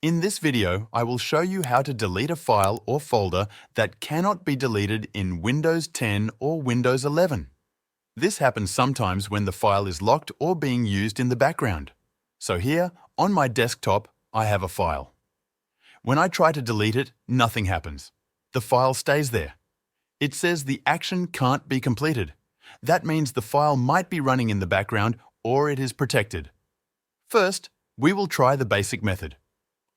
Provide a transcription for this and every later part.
In this video, I will show you how to delete a file or folder that cannot be deleted in Windows 10 or Windows 11. This happens sometimes when the file is locked or being used in the background. So here, on my desktop, I have a file. When I try to delete it, nothing happens. The file stays there. It says the action can't be completed. That means the file might be running in the background or it is protected. First, we will try the basic method.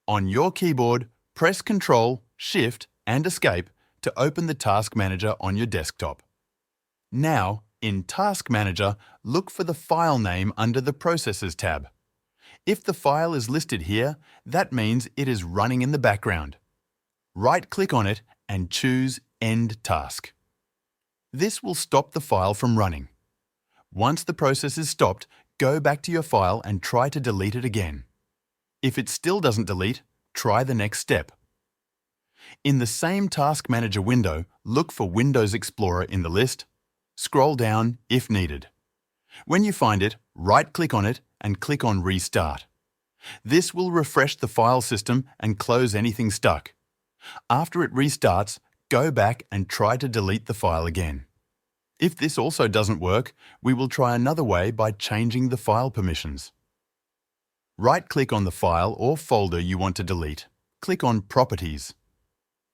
On your keyboard, press Ctrl, Shift, and Escape to open the Task Manager on your desktop. Now, in Task Manager, look for the file name under the Processes tab. If the file is listed here, that means it is running in the background. Right-click on it and choose End Task. This will stop the file from running. Once the process is stopped, go back to your file and try to delete it again. If it still doesn't delete, try the next step. In the same Task Manager window, look for Windows Explorer in the list. Scroll down if needed. When you find it, right-click on it and click on Restart. This will refresh the file system and close anything stuck. After it restarts, go back and try to delete the file again. If this also doesn't work, we will try another way by changing the file permissions. Right-click on the file or folder you want to delete. Click on Properties.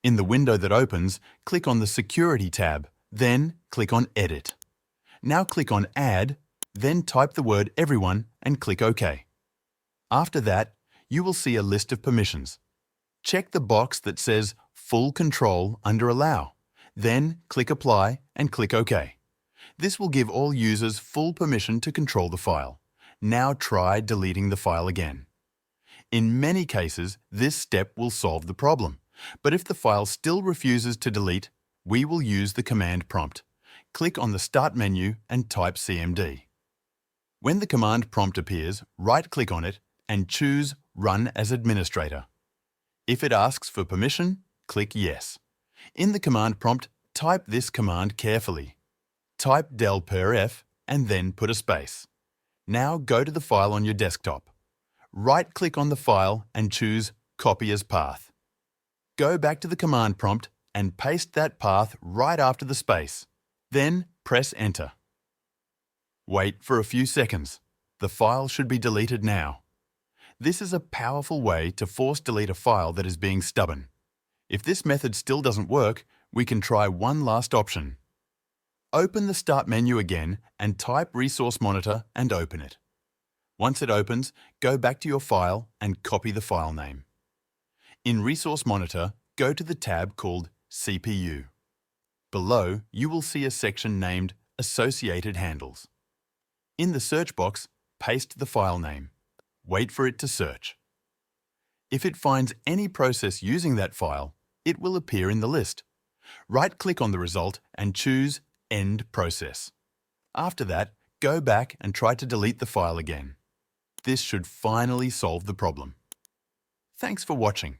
In the window that opens, click on the Security tab, then click on Edit. Now click on Add, then type the word Everyone and click OK. After that, you will see a list of permissions. Check the box that says Full Control under Allow, then click Apply and click OK. This will give all users full permission to control the file. Now try deleting the file again. In many cases, this step will solve the problem. But if the file still refuses to delete, we will use the command prompt. Click on the Start menu and type cmd. When the command prompt appears, right-click on it and choose Run as Administrator. If it asks for permission, click Yes. In the command prompt, type this command carefully. Type del_f and then put a space. Now go to the file on your desktop. Right-click on the file and choose Copy as Path. Go back to the command prompt and paste that path right after the space. Then press Enter. Wait for a few seconds. The file should be deleted now. This is a powerful way to force delete a file that is being stubborn. If this method still doesn't work, we can try one last option. Open the Start menu again and type Resource Monitor and open it. Once it opens, go back to your file and copy the file name. In Resource Monitor, go to the tab called CPU. Below, you will see a section named Associated Handles. In the search box, paste the file name. Wait for it to search. If it finds any process using that file, it will appear in the list. Right-click on the result and choose End Process. After that, go back and try to delete the file again. This should finally solve the problem. Thanks for watching.